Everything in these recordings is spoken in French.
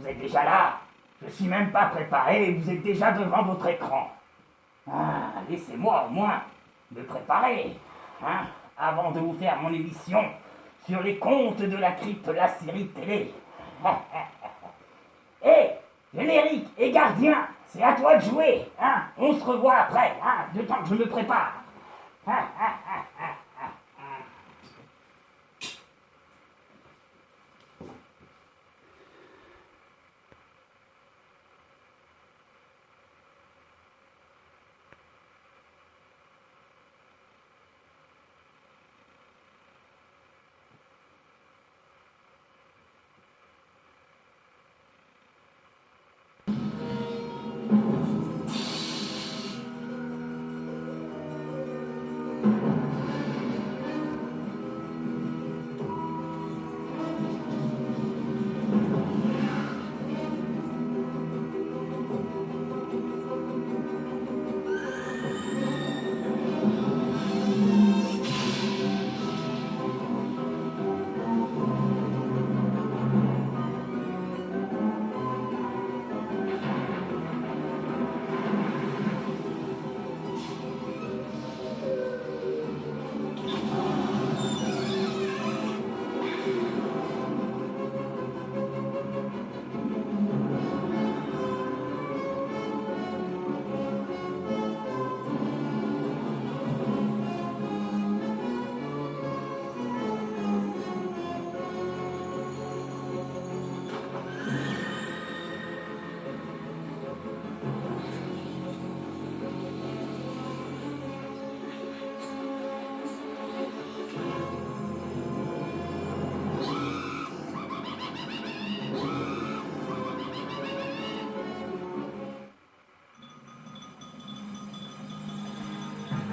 Vous êtes déjà là. Je suis même pas préparé et vous êtes déjà devant votre écran. Ah, laissez-moi au moins me préparer, hein, avant de vous faire mon émission sur les contes de la crypte, la série télé. Hé, générique et gardien, c'est à toi de jouer, hein. On se revoit après, hein, de temps que je me prépare.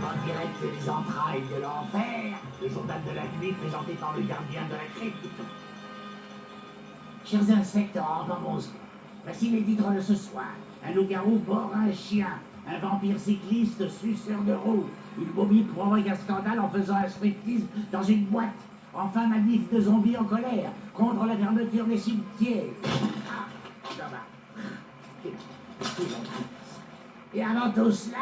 En direct des entrailles de l'enfer, le journal de la nuit présenté par le gardien de la crypte. Chers inspecteurs, bonjour. Voici les titres de ce soir. Un loup-garou bord un chien. Un vampire cycliste suceur de roue. Une momie provoque un scandale en faisant un striptease dans une boîte. Enfin, manif de zombies en colère contre la fermeture des cimetières. Ah, ça va. Et avant tout cela,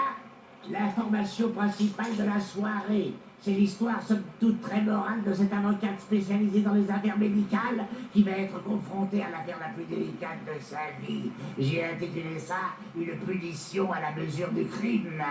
l'information principale de la soirée, c'est l'histoire somme toute très morale de cette avocate spécialisée dans les affaires médicales qui va être confrontée à l'affaire la plus délicate de sa vie. J'ai intitulé ça « Une punition à la mesure du crime ».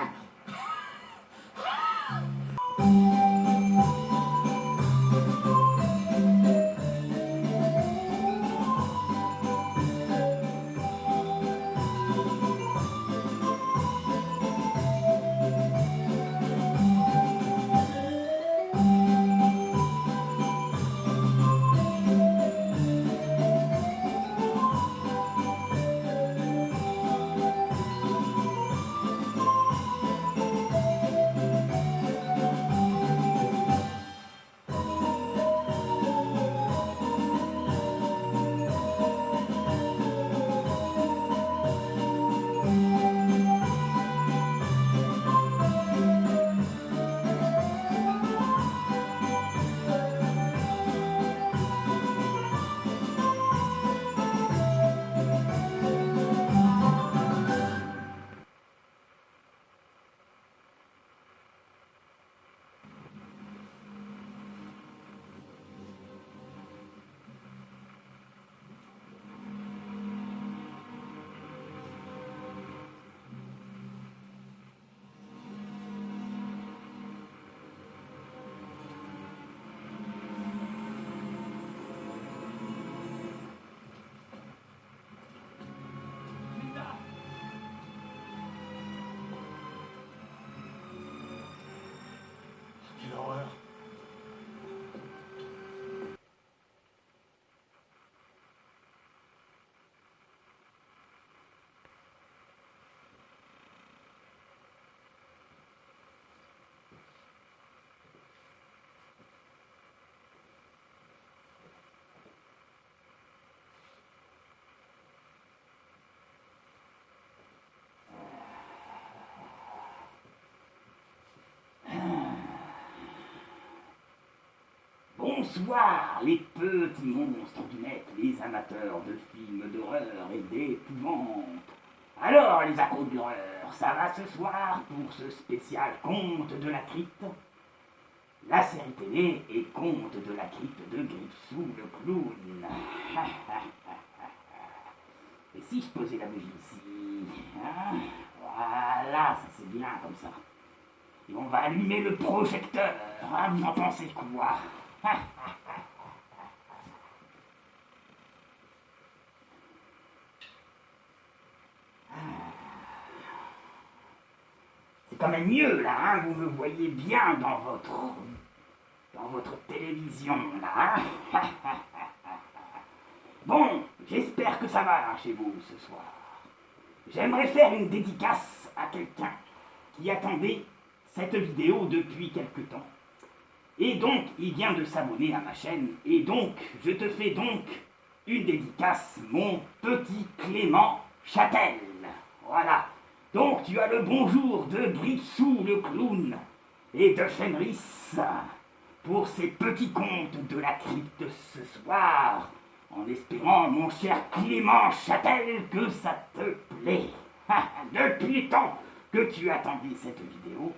Bonsoir les petits monstres du net, les amateurs de films d'horreur et d'épouvante. Alors les accros de l'horreur, ça va ce soir pour ce spécial conte de la crypte? La série télé et conte de la crypte de Gripsou le clown. Et si je posais la bougie ici, hein? Voilà, ça c'est bien comme ça. Et on va allumer le projecteur, hein, vous en pensez quoi? C'est quand même mieux là, hein, vous me voyez bien dans votre télévision là. Hein. Bon, j'espère que ça va chez vous ce soir. J'aimerais faire une dédicace à quelqu'un qui attendait cette vidéo depuis quelque temps. Et donc, il vient de s'abonner à ma chaîne. Et donc, je te fais donc une dédicace, mon petit Clément Châtel. Voilà. Donc, tu as le bonjour de Gripsou le clown et de Fenris pour ces petits contes de la crypte ce soir. En espérant, mon cher Clément Châtel, que ça te plaît. Depuis le temps que tu attendais cette vidéo,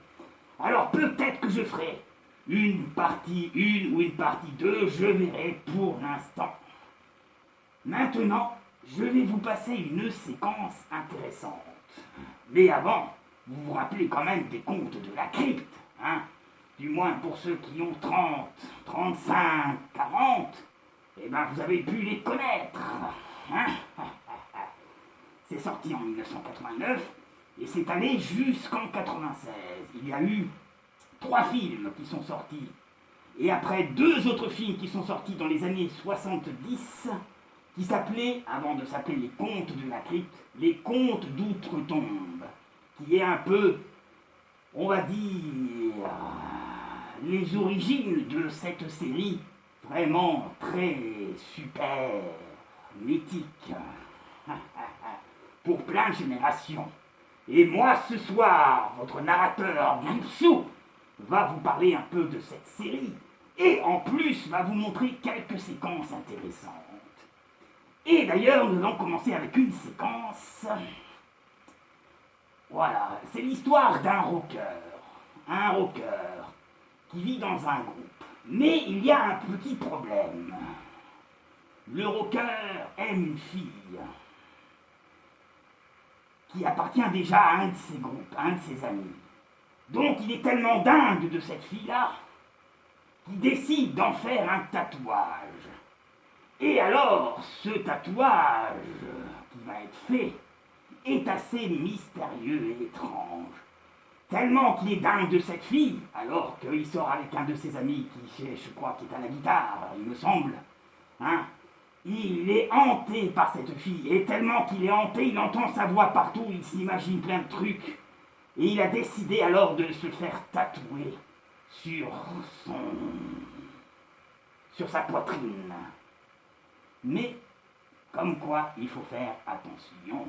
alors peut-être que je ferai une partie 1 ou une partie 2, je verrai pour l'instant. Maintenant, je vais vous passer une séquence intéressante. Mais avant, vous vous rappelez quand même des contes de la crypte, hein? Du moins pour ceux qui ont 30, 35, 40, eh ben vous avez pu les connaître. Hein? C'est sorti en 1989 et c'est allé jusqu'en 96. Il y a eu 3 films qui sont sortis. Et après 2 autres films qui sont sortis dans les années 70, qui s'appelaient, avant de s'appeler les contes de la crypte, les contes d'outre-tombe, qui est un peu, on va dire, les origines de cette série vraiment très super, mythique, pour plein de générations. Et moi, ce soir, votre narrateur Gripsou va vous parler un peu de cette série et en plus va vous montrer quelques séquences intéressantes. Et d'ailleurs, nous allons commencer avec une séquence. Voilà, c'est l'histoire d'un rocker. Un rocker qui vit dans un groupe. Mais il y a un petit problème. Le rocker aime une fille qui appartient déjà à un de ses groupes, à un de ses amis. Donc il est tellement dingue de cette fille-là qu'il décide d'en faire un tatouage. Et alors, ce tatouage qui va être fait est assez mystérieux et étrange. Tellement qu'il est dingue de cette fille, alors qu'il sort avec un de ses amis qui, je crois, qui est à la guitare, il me semble. Hein? Il est hanté par cette fille, et tellement qu'il est hanté, il entend sa voix partout, il s'imagine plein de trucs. Et il a décidé alors de se faire tatouer sur sa poitrine. Mais, comme quoi, il faut faire attention.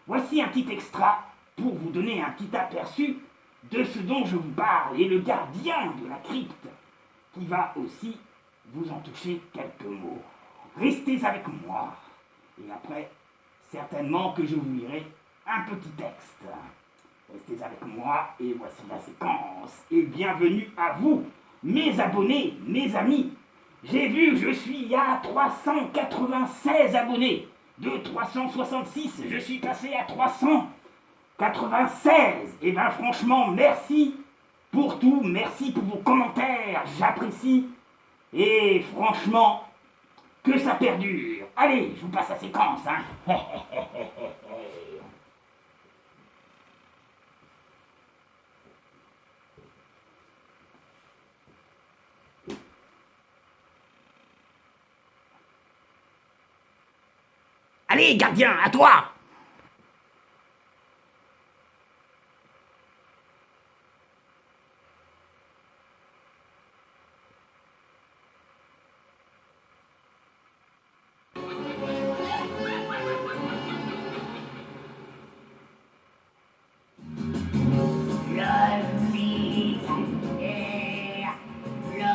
Voici un petit extra pour vous donner un petit aperçu de ce dont je vous parle et le gardien de la crypte qui va aussi vous en toucher quelques mots. Restez avec moi et après, certainement que je vous lirai un petit texte. Restez avec moi et voici la séquence. Et bienvenue à vous, mes abonnés, mes amis. J'ai vu, je suis à 396 abonnés. De 366, je suis passé à 396. Et bien franchement, merci pour tout. Merci pour vos commentaires. J'apprécie. Et franchement, que ça perdure. Allez, je vous passe la séquence. Hein. Allez, gardien, à toi! Le mystère, le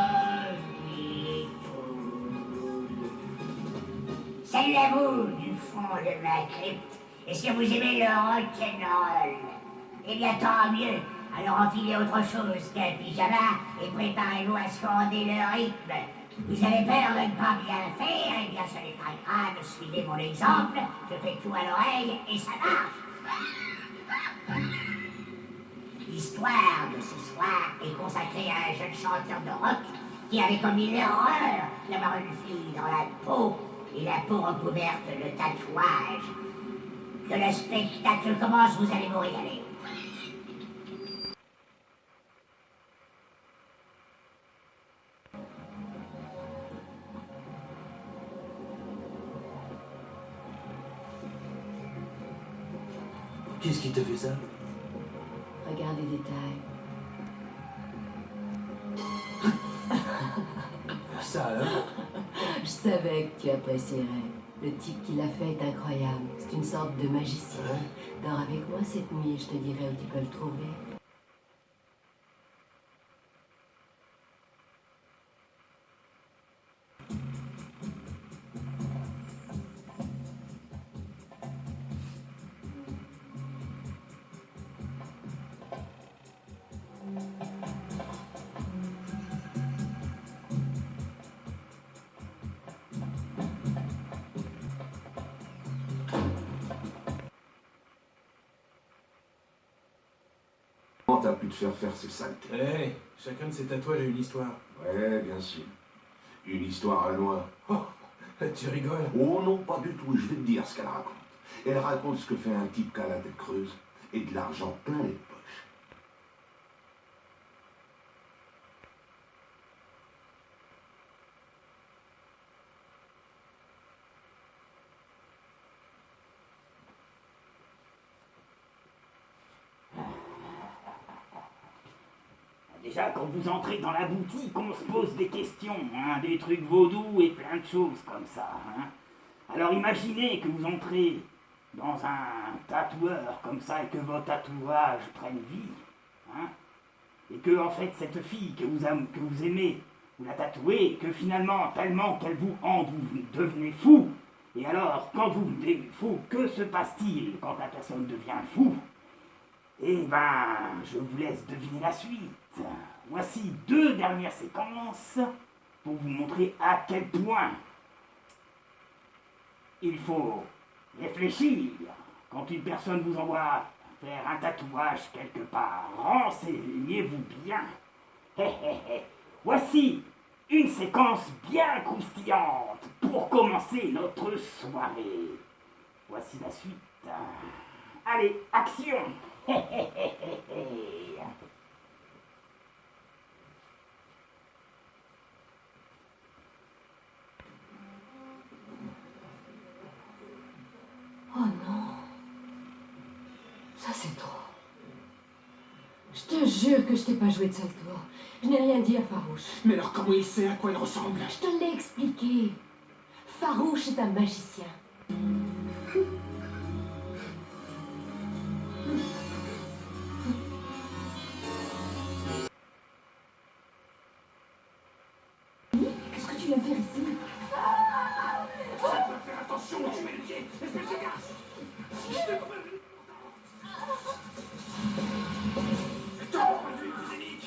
Salut à vous, du fond de ma crypte. Est-ce que vous aimez le rock'n'roll? Eh bien, tant mieux. Alors enfilez autre chose qu'un pyjama et préparez-vous à scander le rythme. Vous avez peur de ne pas bien faire? Eh bien, ce n'est pas grave. Suivez mon exemple. Je fais tout à l'oreille et ça marche. L'histoire de ce soir est consacrée à un jeune chanteur de rock qui avait commis l'erreur d'avoir une fille dans la peau et la peau recouverte de tatouages. Que le spectacle commence, vous allez vous régaler. Qu'est-ce qui t'a fait ça? Regarde les détails. Ça alors? Je savais que tu apprécierais. Le type qui l'a fait est incroyable. C'est une sorte de magicien. Ouais. Dors avec moi cette nuit et je te dirai où tu peux le trouver. Comment t'as pu te faire ces saletés? Hé, chacun de ces tatouages a une histoire. Ouais, bien sûr. Une histoire à noix. Oh, tu rigoles? Oh non, pas du tout, je vais te dire ce qu'elle raconte. Elle raconte ce que fait un type qui a la tête creuse et de l'argent plein les poches. Déjà, quand vous entrez dans la boutique, on se pose des questions, hein, des trucs vaudous et plein de choses comme ça. Hein. Alors imaginez que vous entrez dans un tatoueur comme ça et que vos tatouages prennent vie. Hein, et que, en fait, cette fille que vous aimez, vous la tatouez, et que finalement, tellement qu'elle vous hante, vous devenez fou. Et alors, quand vous devenez fou, que se passe-t-il quand la personne devient fou? Eh ben, je vous laisse deviner la suite. Voici 2 dernières séquences pour vous montrer à quel point il faut réfléchir quand une personne vous envoie faire un tatouage quelque part. Renseignez-vous bien. Voici une séquence bien croustillante pour commencer notre soirée. Voici la suite. Allez, action! Oh non. Ça c'est trop. Je te jure que je t'ai pas joué de sale tour. Je n'ai rien dit à Farouche. Mais alors comment il sait à quoi il ressemble? Je te l'ai expliqué. Farouche est un magicien. Qu'est-ce que tu viens faire ici? Faire attention, tu mets le pied, espèce de garce! Attends, tu es plus unique!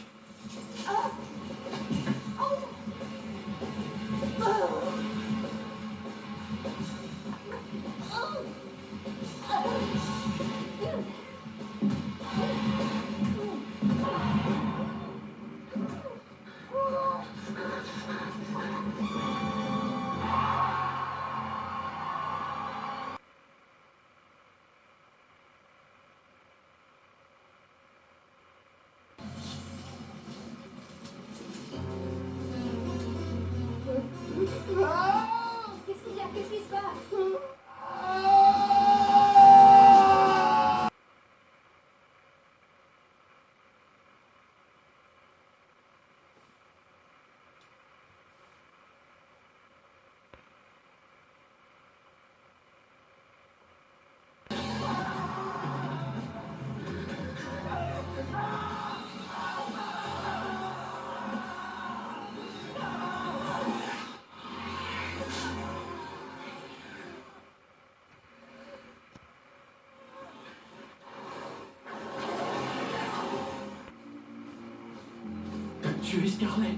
tué Scarlett.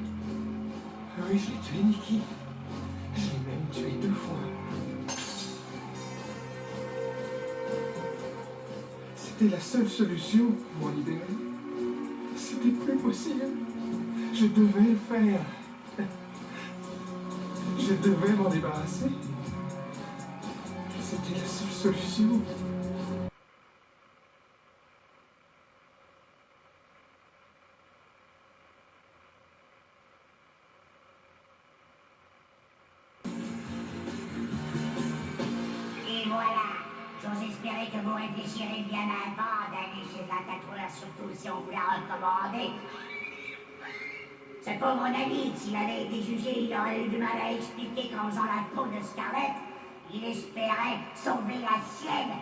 Oui, je l'ai tué, Nikki. Je l'ai même tué 2 fois. C'était la seule solution pour m'en libérer. C'était plus possible. Je devais le faire. Je devais m'en débarrasser. C'était la seule solution. Et voilà, j'ose espérer que vous réfléchirez bien avant d'aller chez un tatoueur, surtout si on vous l'a recommandé. Ce pauvre David, s'il avait été jugé, il aurait eu du mal à expliquer qu'en faisant la peau de Scarlett, il espérait sauver la sienne.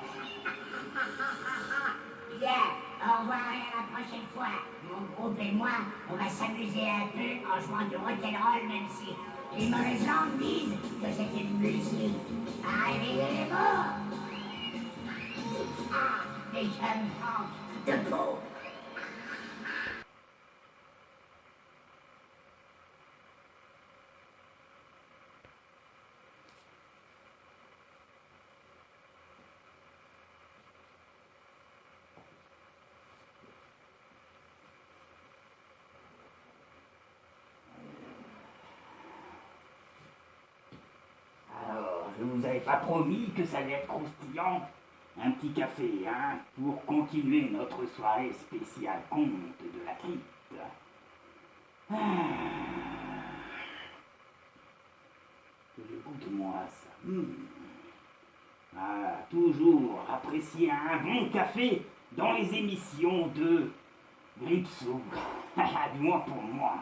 Bien, au revoir et à la prochaine fois. Mon groupe et moi, on va s'amuser un peu en jouant du rock'n'roll, même si les mauvaises langues disent que c'est une musique. Réveillez les morts. Ah, les jeunes manquent de peau. Alors, je vous avais pas promis que ça allait être croustillant. Un petit café, hein, pour continuer notre soirée spéciale conte de la crypte. Ah. Écoute-moi ça. Ah, toujours apprécier un bon café dans les émissions de Gripsou. Du moins pour moi.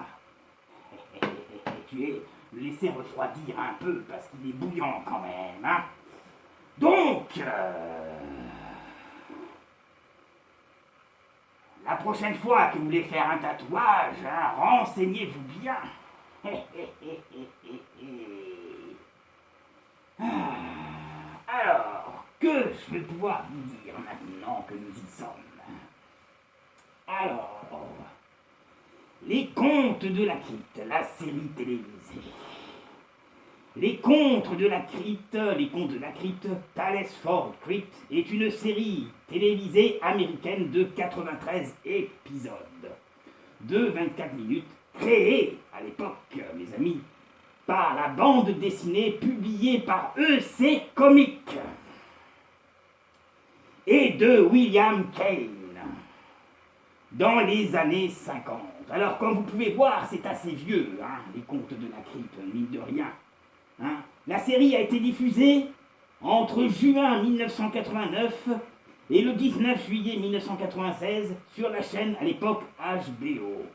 Tu es laissé refroidir un peu parce qu'il est bouillant quand même, hein. Donc, la prochaine fois que vous voulez faire un tatouage, hein, renseignez-vous bien. Alors, que je vais pouvoir vous dire maintenant que nous y sommes? Alors, les contes de la crypte, la série télévisée. Les contes de la crypte, Tales for Crypt est une série télévisée américaine de 93 épisodes, de 24 minutes, créée à l'époque, mes amis, par la bande dessinée publiée par EC Comics et de William Kane dans les années 50. Alors, comme vous pouvez voir, c'est assez vieux, hein, les contes de la crypte, mine de rien. Hein. La série a été diffusée entre juin 1989 et le 19 juillet 1996 sur la chaîne à l'époque HBO.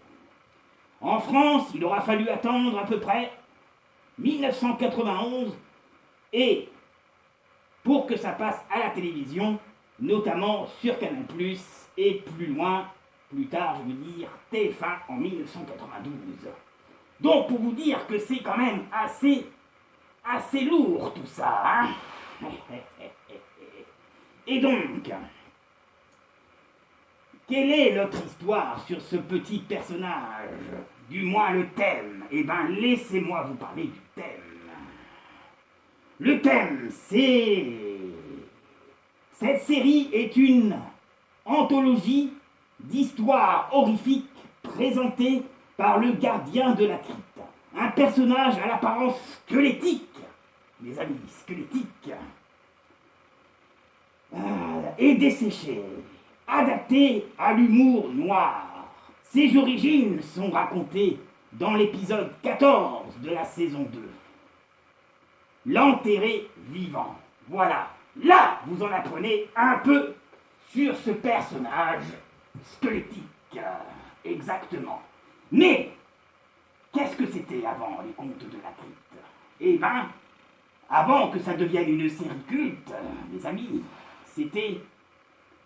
En France, il aura fallu attendre à peu près 1991 et pour que ça passe à la télévision, notamment sur Canal+, et plus loin, plus tard, je veux dire, TF1 en 1992. Donc, pour vous dire que c'est quand même assez lourd tout ça, hein. Et donc, quelle est notre histoire sur ce petit personnage? Du moins le thème. Eh bien, laissez-moi vous parler du thème. Le thème, c'est... Cette série est une anthologie d'histoires horrifiques présentées par le gardien de la crypte. Un personnage à l'apparence squelettique, mes amis, squelettique, et desséché, adapté à l'humour noir. Ses origines sont racontées dans l'épisode 14 de la saison 2. L'enterré vivant. Voilà, là vous en apprenez un peu sur ce personnage squelettique, exactement. Mais qu'est-ce que c'était avant les contes de la crypte? Eh ben, avant que ça devienne une série culte, mes amis, c'était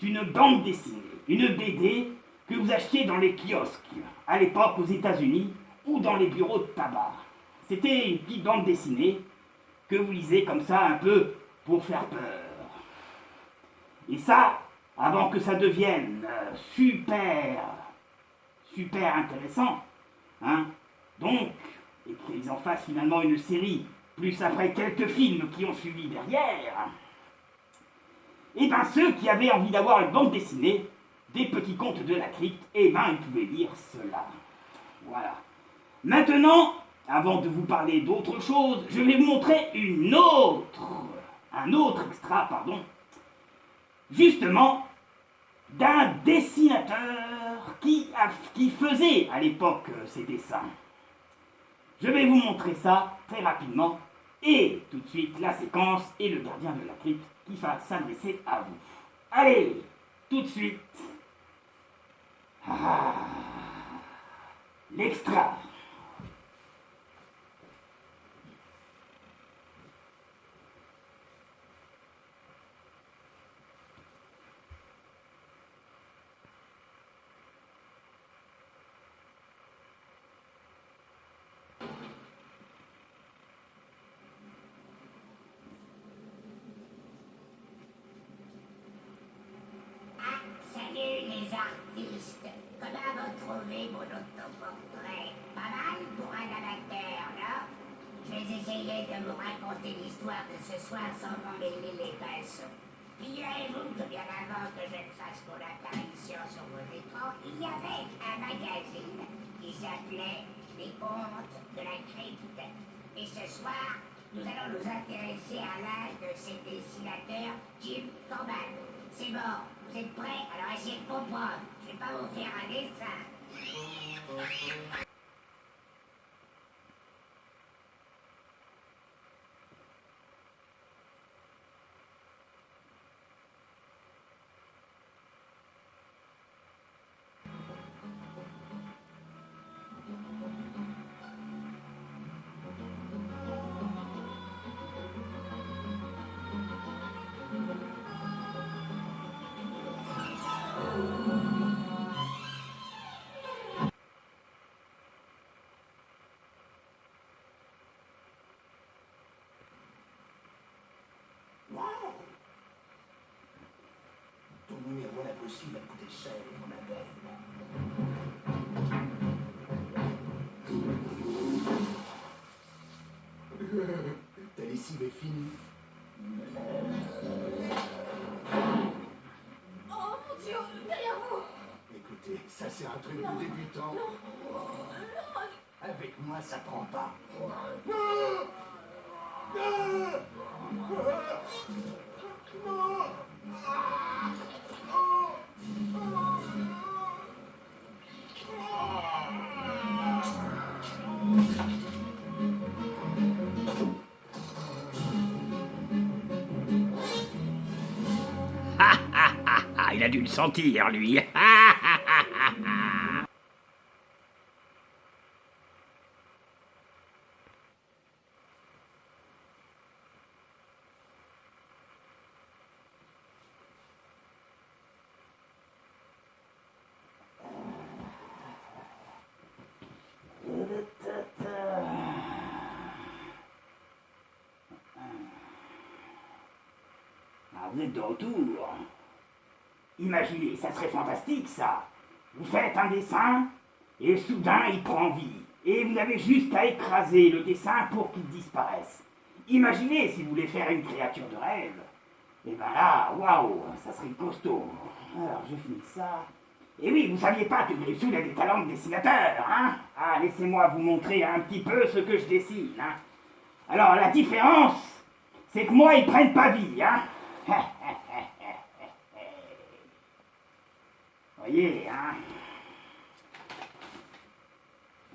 une bande dessinée, une BD que vous achetiez dans les kiosques, à l'époque aux États-Unis, ou dans les bureaux de tabac. C'était une petite bande dessinée que vous lisez comme ça un peu pour faire peur. Et ça, avant que ça devienne super intéressant, Hein. Donc, et qu'ils en fassent finalement une série, plus après quelques films qui ont suivi derrière, et bien ceux qui avaient envie d'avoir une bande dessinée, des petits contes de la crypte, et ben ils pouvaient lire cela. Voilà. Maintenant, avant de vous parler d'autre chose, je vais vous montrer un autre extra, justement, d'un dessinateur qui faisait à l'époque ces dessins. Je vais vous montrer ça très rapidement, et tout de suite la séquence et le gardien de la crypte qui va s'adresser à vous. Allez, tout de suite. L'extra. Salut les artistes, comment vous trouvez mon autoportrait? Pas mal pour un amateur, non? Je vais essayer de vous raconter l'histoire de ce soir sans m'emmêler les pinceaux. Figurez-vous que bien avant que je ne fasse mon apparition sur vos écrans, il y avait un magazine qui s'appelait Les Contes de la Crypte. Et ce soir, nous allons nous intéresser à l'un de ces dessinateurs, Jim Corman. C'est bon, vous êtes prêts? Alors essayez de comprendre. Je vais pas vous faire un dessin. Ton numéro impossible a coûté cher, mon appel. Ta lessive est finie. Oh mon Dieu, derrière vous! Écoutez, ça c'est un truc de débutant. Avec moi, ça prend pas. Il a dû le sentir, lui. Vous êtes de retour. Imaginez, ça serait fantastique, ça. Vous faites un dessin, et soudain, il prend vie. Et vous avez juste à écraser le dessin pour qu'il disparaisse. Imaginez si vous voulez faire une créature de rêve. Et ben là, waouh, ça serait costaud. Alors, je finis ça. Et oui, vous saviez pas que Grisou a des talents de dessinateur, hein? Ah, laissez-moi vous montrer un petit peu ce que je dessine, hein. Alors, la différence, c'est que moi, ils prennent pas vie, hein. Voyez, hein.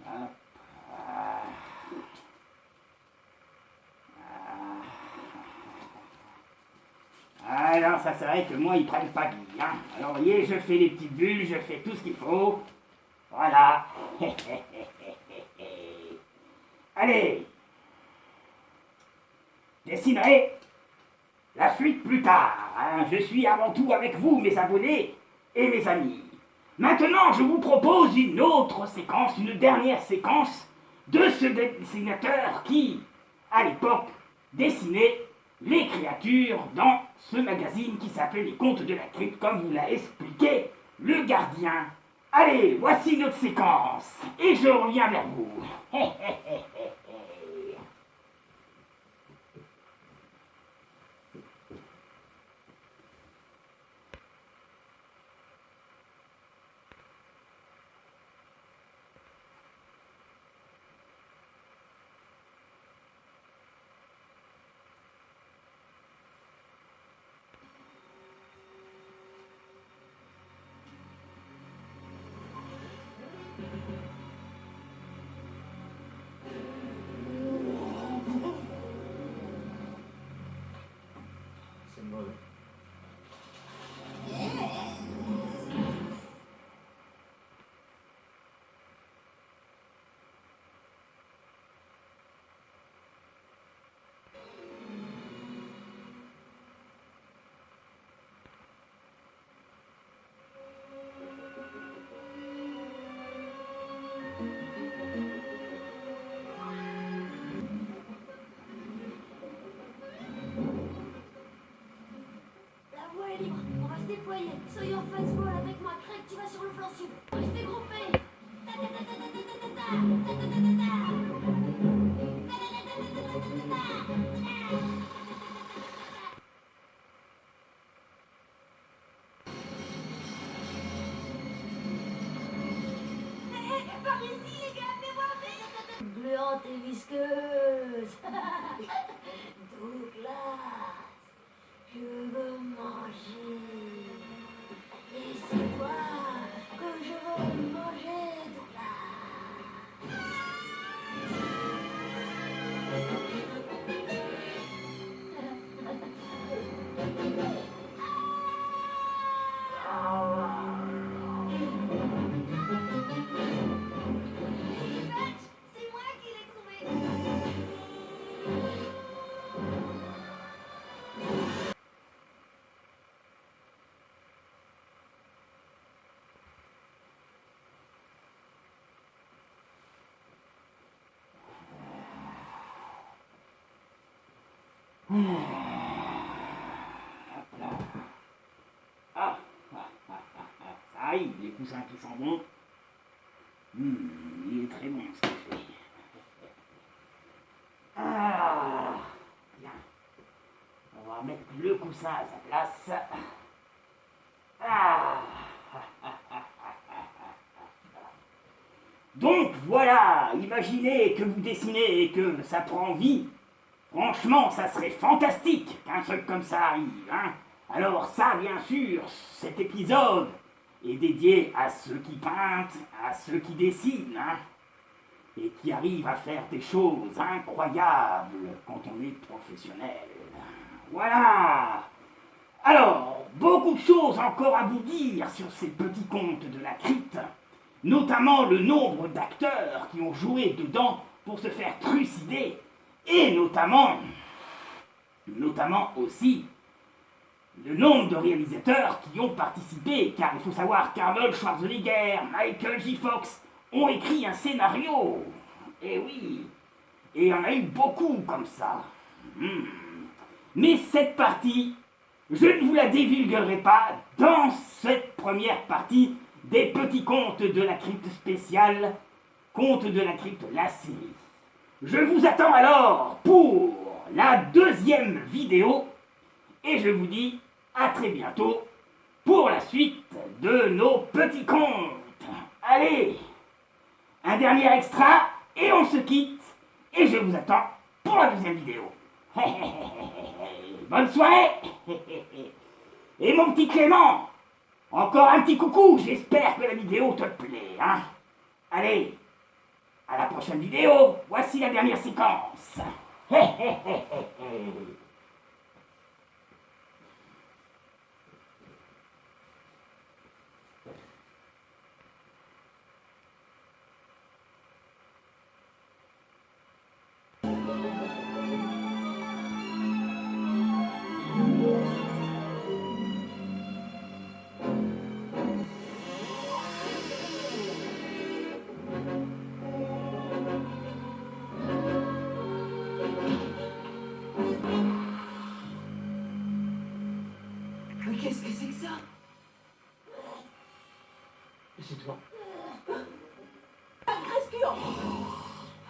Hop. Alors, ça c'est vrai que moi, ils prennent pas vie, hein. Alors, vous voyez, je fais les petites bulles, je fais tout ce qu'il faut. Voilà. Allez. Dessinerai la suite plus tard, hein. Je suis avant tout avec vous, mes abonnés et mes amis. Maintenant, je vous propose une autre séquence, une dernière séquence de ce dessinateur qui, à l'époque, dessinait les créatures dans ce magazine qui s'appelait Les Contes de la Crypte, comme vous l'a expliqué le gardien Allez, voici notre séquence, et je reviens vers vous. C'est mauvais. La voie est libre, on va se déployer. Soyez en phase voile avec moi. Craig, tu vas sur le flanc sud. Restez groupés. Ta ta ta ta ta ta ta ta ta. Ta ta ta ta ta. Ta ta ta ta ta ta ta ta ta. Par ici, les gars, fais-moi vite. Gluante et visqueuse. Douglas. Je veux manger. Et c'est toi que je veux manger, Douglas. Max, c'est moi qui l'ai trouvé. Ah, ça arrive, les coussins qui sont bons. Il est très bon ce qu'il fait. Ah, bien. On va remettre le coussin à sa place. Ah. Donc voilà, imaginez que vous dessinez et que ça prend vie. Franchement, ça serait fantastique qu'un truc comme ça arrive, hein. Alors ça, bien sûr, cet épisode est dédié à ceux qui peintent, à ceux qui dessinent, hein, et qui arrivent à faire des choses incroyables quand on est professionnel. Voilà. Alors, beaucoup de choses encore à vous dire sur ces petits contes de la crypte, notamment le nombre d'acteurs qui ont joué dedans pour se faire trucider, et notamment aussi le nombre de réalisateurs qui ont participé, car il faut savoir qu'Arnold Schwarzenegger, Michael J. Fox ont écrit un scénario. Et oui, et il y en a eu beaucoup comme ça. Mais cette partie, je ne vous la divulguerai pas dans cette première partie des petits contes de la crypte spéciale, contes de la crypte la série. Je vous attends alors pour la deuxième vidéo et je vous dis à très bientôt pour la suite de nos petits contes. Allez, un dernier extra et on se quitte et je vous attends pour la deuxième vidéo. Bonne soirée. Et mon petit Clément, encore un petit coucou, j'espère que la vidéo te plaît, hein. Allez, à la prochaine vidéo, voici la dernière séquence. Rescue.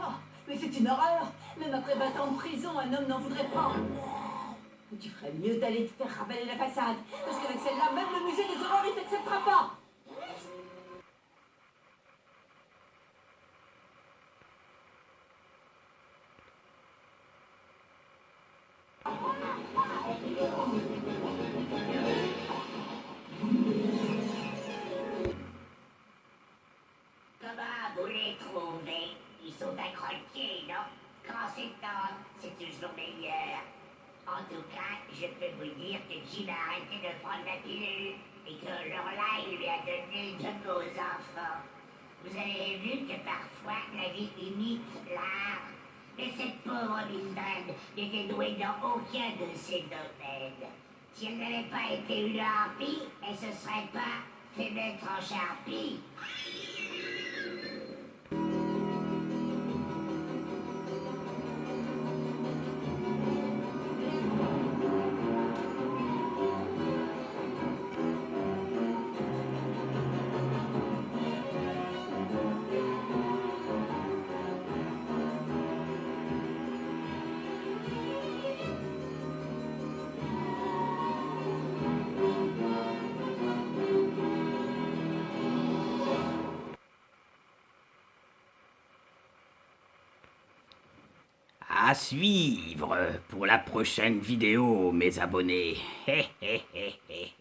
Oh, mais c'est une horreur. Même après 20 ans de prison, un homme n'en voudrait pas. Mais tu ferais mieux d'aller te faire ravaler la façade. Parce qu'avec celle-là, même le musée des horreurs, il t'acceptera pas. Comment vous les trouvez? Ils sont à croquer, non? Quand c'est tendre, c'est toujours meilleur. En tout cas, je peux vous dire que Jim a arrêté de prendre la pilule et que Lorelai lui a donné de beaux enfants. Vous avez vu que parfois la vie imite l'art. Mais cette pauvre Mildred n'était douée dans aucun de ces domaines. Si elle n'avait pas été une harpie, elle se serait pas fait mettre en charpie. À suivre pour la prochaine vidéo, mes abonnés. Hé hé hé hé.